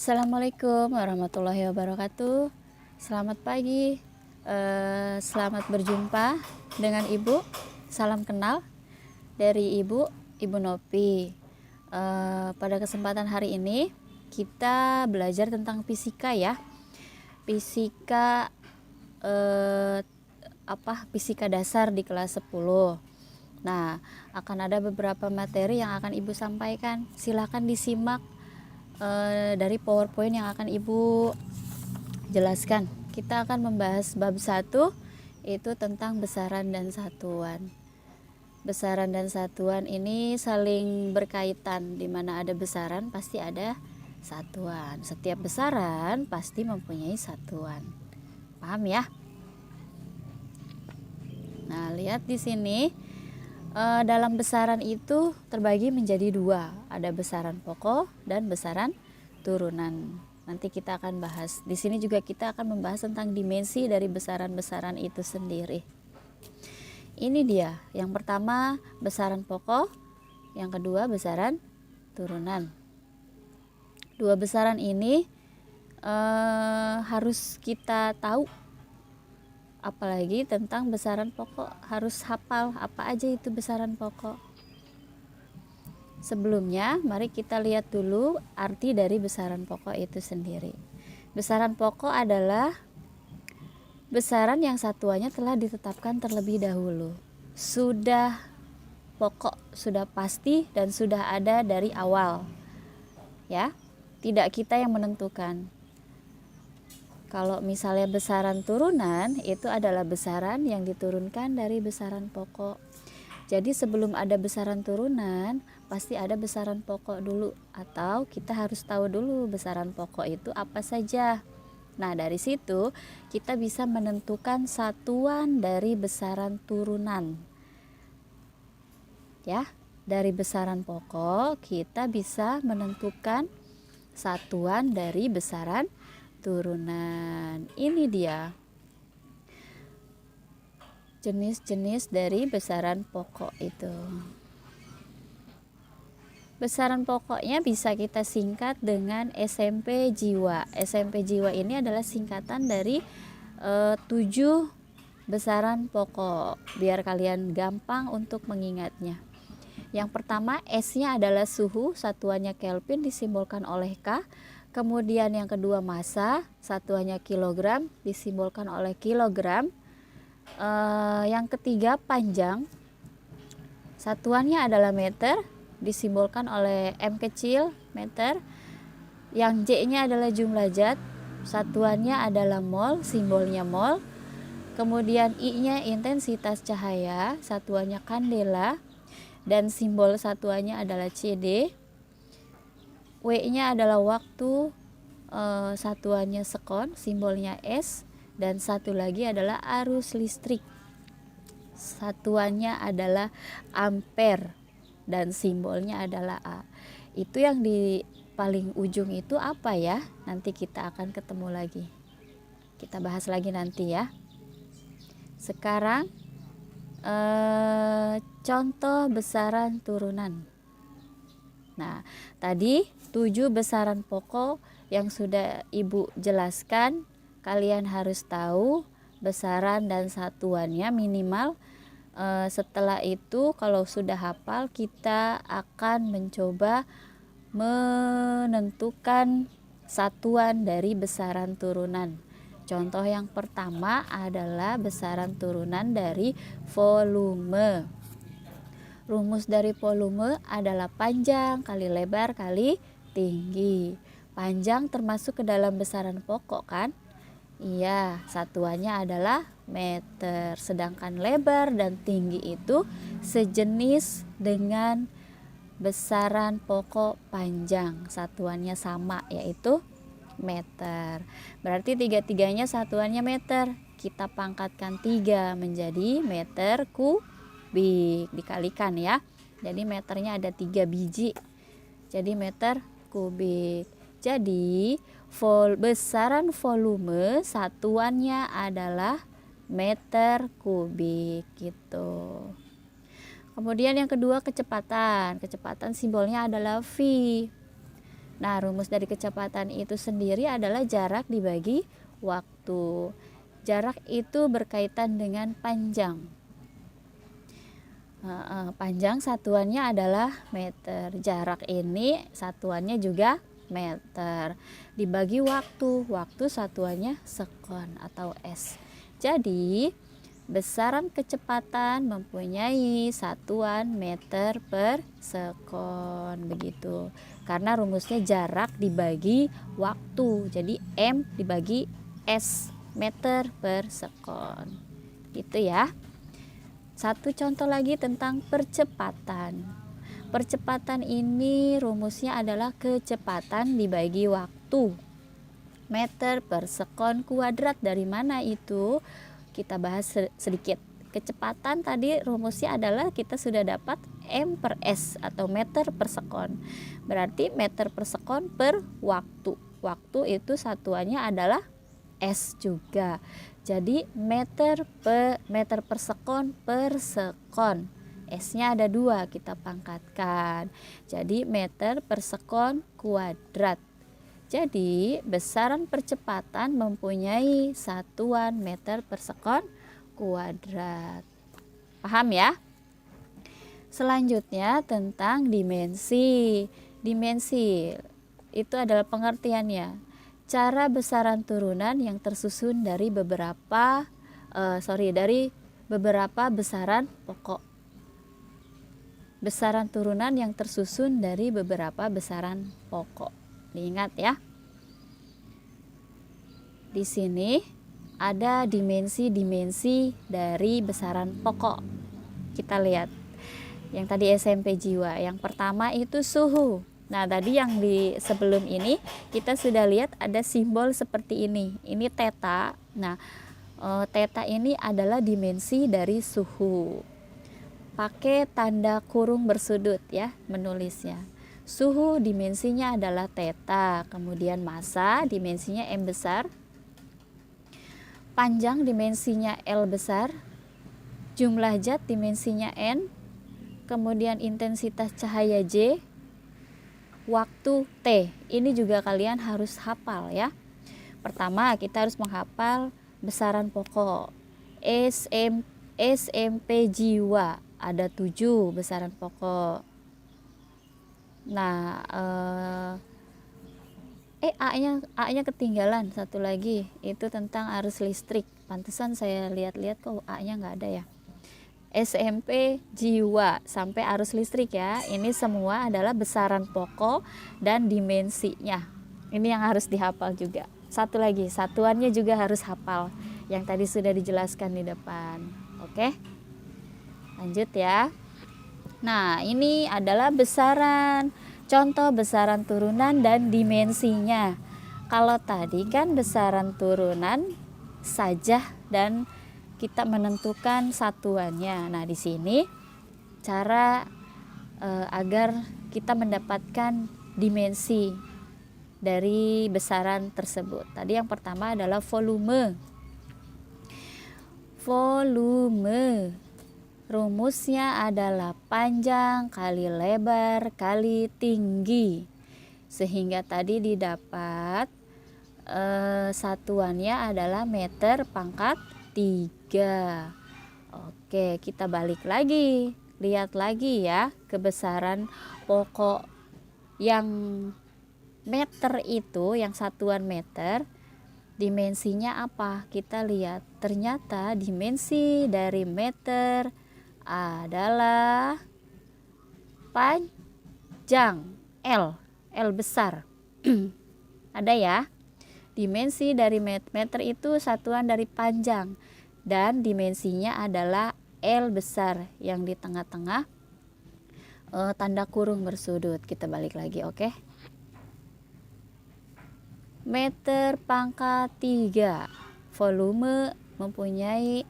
Assalamualaikum warahmatullahi wabarakatuh. Selamat pagi, selamat berjumpa dengan Ibu. Salam kenal dari Ibu Nopi. Pada kesempatan hari ini kita belajar tentang fisika ya. Fisika fisika dasar di kelas 10. Nah, akan ada beberapa materi yang akan Ibu sampaikan. Silakan disimak dari PowerPoint yang akan Ibu jelaskan. Kita akan membahas bab 1, itu tentang besaran dan satuan. Besaran dan satuan ini saling berkaitan, di mana ada besaran pasti ada satuan. Setiap besaran pasti mempunyai satuan. Paham ya? Nah, lihat di sini dalam besaran itu terbagi menjadi dua, ada besaran pokok dan besaran turunan. Nanti kita akan bahas. Di sini juga kita akan membahas tentang dimensi dari besaran-besaran itu sendiri. Ini dia, yang pertama besaran pokok, yang kedua besaran turunan. Dua besaran ini harus kita tahu. Apalagi tentang besaran pokok, harus hafal apa aja itu besaran pokok. Sebelumnya, mari kita lihat dulu arti dari besaran pokok itu sendiri. Besaran pokok adalah besaran yang satuannya telah ditetapkan terlebih dahulu. Sudah pokok, sudah pasti dan sudah ada dari awal. Ya, tidak kita yang menentukan. Kalau misalnya besaran turunan, itu adalah besaran yang diturunkan dari besaran pokok. Jadi sebelum ada besaran turunan, pasti ada besaran pokok dulu. Atau kita harus tahu dulu besaran pokok itu apa saja. Nah, dari situ kita bisa menentukan satuan dari besaran turunan. Ya, dari besaran pokok kita bisa menentukan satuan dari besaran turunan. Ini dia jenis-jenis dari besaran pokok itu. Besaran pokoknya bisa kita singkat dengan SMP jiwa. SMP jiwa ini adalah singkatan dari 7 besaran pokok, biar kalian gampang untuk mengingatnya. Yang pertama, S-nya adalah suhu, satuannya Kelvin disimbolkan oleh K. Kemudian yang kedua massa, satuannya kilogram disimbolkan oleh kilogram. Yang ketiga panjang, satuannya adalah meter disimbolkan oleh M kecil, meter. Yang J-nya adalah jumlah zat, satuannya adalah mol, simbolnya mol. Kemudian I-nya intensitas cahaya, satuannya kandela dan simbol satuannya adalah CD. W-nya adalah waktu, satuannya sekon, simbolnya S. Dan satu lagi adalah arus listrik, satuannya adalah ampere dan simbolnya adalah A. Itu yang di paling ujung itu apa ya? Nanti kita akan ketemu lagi. Kita bahas lagi nanti ya. Sekarang contoh besaran turunan. Nah, tadi 7 besaran pokok yang sudah Ibu jelaskan, kalian harus tahu besaran dan satuannya minimal. Setelah itu kalau sudah hafal, kita akan mencoba menentukan satuan dari besaran turunan. Contoh yang pertama adalah besaran turunan dari volume. Rumus dari volume adalah panjang kali lebar kali tinggi. Panjang termasuk ke dalam besaran pokok kan? Iya, satuannya adalah meter. Sedangkan lebar dan tinggi itu sejenis dengan besaran pokok panjang. Satuannya sama, yaitu meter. Berarti tiga-tiganya satuannya meter. Kita pangkatkan 3 menjadi meter kubik. Dikalikan ya. Jadi meternya ada 3 biji. Jadi meter kubik. Jadi besaran volume satuannya adalah meter kubik gitu. Kemudian yang kedua kecepatan. Kecepatan simbolnya adalah V. Nah, rumus dari kecepatan itu sendiri adalah jarak dibagi waktu. Jarak itu berkaitan dengan panjang. Panjang satuannya adalah meter. Jarak ini satuannya juga meter. Dibagi waktu, waktu satuannya sekon atau s. Jadi besaran kecepatan mempunyai satuan meter per sekon, begitu. Karena rumusnya jarak dibagi waktu, jadi m dibagi s, meter per sekon, gitu ya. Satu contoh lagi tentang percepatan. Percepatan ini rumusnya adalah kecepatan dibagi waktu, meter per sekon kuadrat. Dari mana itu? Kita bahas sedikit. Kecepatan tadi rumusnya adalah kita sudah dapat m per s atau meter per sekon. Berarti meter per sekon per waktu. Waktu itu satuannya adalah s juga. Jadi meter per sekon per sekon. S-nya ada 2, kita pangkatkan. Jadi meter per sekon kuadrat. Jadi besaran percepatan mempunyai satuan meter per sekon kuadrat. Paham ya? Selanjutnya tentang dimensi. Dimensi itu adalah pengertiannya. Cara besaran turunan yang tersusun dari beberapa besaran pokok. Besaran turunan yang tersusun dari beberapa besaran pokok. Diingat ya. Di sini ada dimensi-dimensi dari besaran pokok. Kita lihat. Yang tadi SMP jiwa. Yang pertama itu suhu. Nah, tadi yang di sebelum ini kita sudah lihat ada simbol seperti ini. Ini theta. Nah, theta ini adalah dimensi dari suhu. Pakai tanda kurung bersudut ya menulisnya. Suhu dimensinya adalah theta, kemudian massa dimensinya m besar, panjang dimensinya L besar, jumlah zat dimensinya N, kemudian intensitas cahaya J, waktu T. Ini juga kalian harus hafal ya. Pertama kita harus menghafal besaran pokok. SMP jiwa ada 7 besaran pokok. Nah, A-nya ketinggalan satu lagi, itu tentang arus listrik. Pantesan saya lihat-lihat kok A-nya nggak ada ya. SMP jiwa sampai arus listrik ya. Ini semua adalah besaran pokok dan dimensinya. Ini yang harus dihafal juga. Satu lagi, satuannya juga harus hafal. Yang tadi sudah dijelaskan di depan. Oke? Lanjut ya. Nah, ini adalah besaran, contoh besaran turunan dan dimensinya. Kalau tadi kan besaran turunan saja dan kita menentukan satuannya. Nah, di sini cara agar kita mendapatkan dimensi dari besaran tersebut. Tadi yang pertama adalah volume. Volume. Rumusnya adalah panjang kali lebar kali tinggi. Sehingga tadi didapat satuannya adalah meter pangkat 3. Oke, kita balik lagi. Lihat lagi ya ke besaran pokok yang meter itu, yang satuan meter. Dimensinya apa? Kita lihat. Ternyata dimensi dari meter adalah panjang L besar. Ada ya, dimensi dari meter itu satuan dari panjang dan dimensinya adalah L besar yang di tengah-tengah tanda kurung bersudut. Kita balik lagi, oke? Meter pangkat 3. Volume mempunyai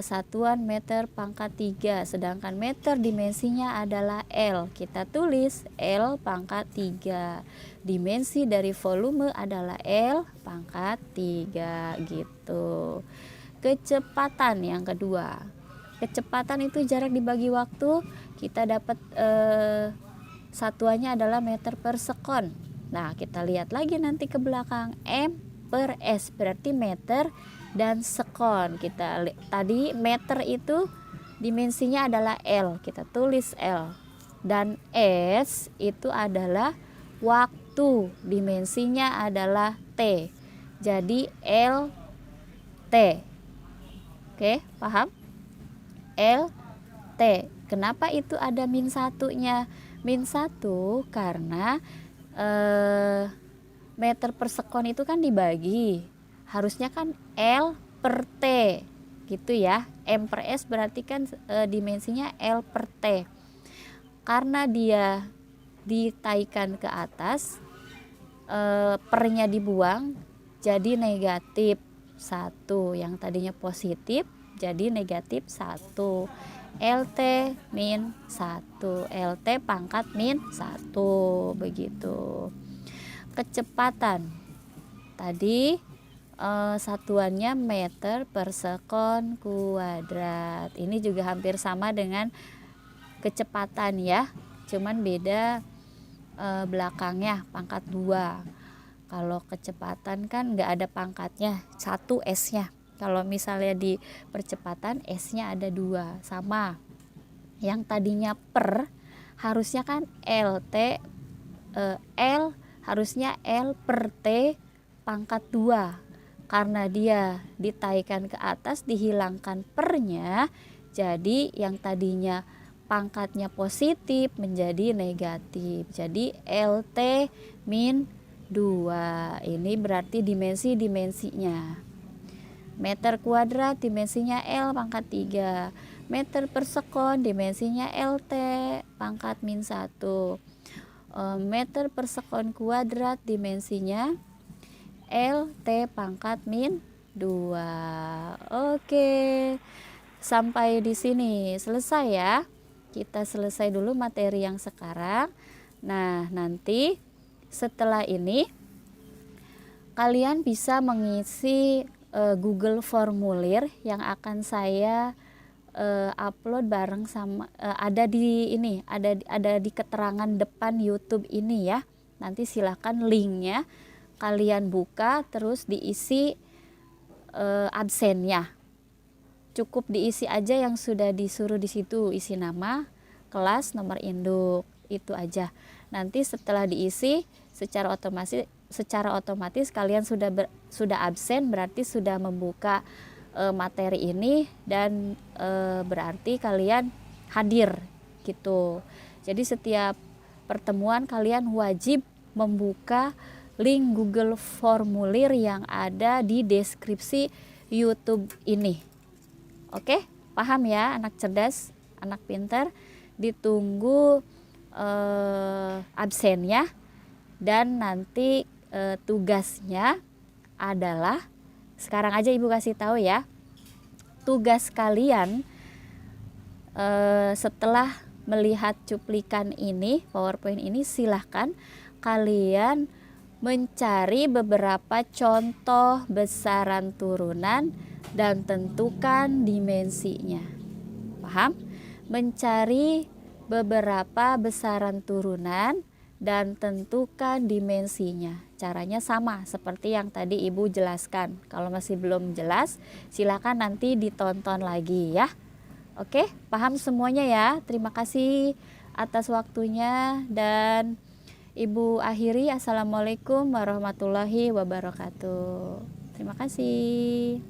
satuan meter pangkat 3, sedangkan meter dimensinya adalah L. Kita tulis L pangkat 3. Dimensi dari volume adalah L pangkat 3 gitu. Kecepatan yang kedua. Kecepatan itu jarak dibagi waktu. Kita dapat satuannya adalah meter per sekon. Nah, kita lihat lagi nanti ke belakang, M per S berarti meter dan sekon. Tadi meter itu dimensinya adalah L, kita tulis L. Dan S itu adalah waktu, dimensinya adalah T. Jadi L T. Oke, paham? L T. Kenapa itu ada min satunya? Min 1 karena meter per sekon itu kan dibagi. Harusnya kan L per T gitu ya. M per S berarti kan dimensinya L per T. Karena dia ditaikan ke atas, pernya dibuang jadi negatif 1, yang tadinya positif jadi negatif 1. LT min 1, LT pangkat min 1, begitu. Kecepatan tadi satuannya meter per sekon kuadrat. Ini juga hampir sama dengan kecepatan ya, cuman beda belakangnya pangkat 2. Kalau kecepatan kan nggak ada pangkatnya, 1 S-nya. Kalau misalnya di percepatan S-nya ada 2, sama. Yang tadinya per harusnya kan LT L harusnya L per T pangkat 2. Karena dia ditaikan ke atas, dihilangkan pernya, jadi yang tadinya pangkatnya positif menjadi negatif. Jadi LT min 2. Ini berarti dimensinya. Meter kuadrat dimensinya L pangkat 3. Meter per sekon dimensinya LT pangkat min 1. Meter per sekon kuadrat dimensinya LT pangkat min 2. Oke. Sampai di sini selesai ya. Kita selesai dulu materi yang sekarang. Nah, nanti setelah ini kalian bisa mengisi Google formulir yang akan saya upload bareng sama ada di keterangan depan YouTube ini ya. Nanti silakan linknya kalian buka, terus diisi absennya. Cukup diisi aja yang sudah disuruh di situ, isi nama, kelas, nomor induk, itu aja. Nanti setelah diisi secara otomatis kalian sudah absen, berarti sudah membuka materi ini dan berarti kalian hadir gitu. Jadi setiap pertemuan kalian wajib membuka link Google formulir yang ada di deskripsi YouTube ini. Oke, paham ya anak cerdas, anak pintar? Ditunggu absennya. Dan nanti tugasnya adalah, sekarang aja ibu kasih tahu ya, tugas kalian setelah melihat cuplikan ini, PowerPoint ini, silahkan kalian mencari beberapa contoh besaran turunan dan tentukan dimensinya. Paham? Mencari beberapa besaran turunan dan tentukan dimensinya. Caranya sama seperti yang tadi ibu jelaskan. Kalau masih belum jelas, silakan nanti ditonton lagi ya. Oke, paham semuanya ya. Terima kasih atas waktunya dan ibu akhiri. Assalamualaikum warahmatullahi wabarakatuh. Terima kasih.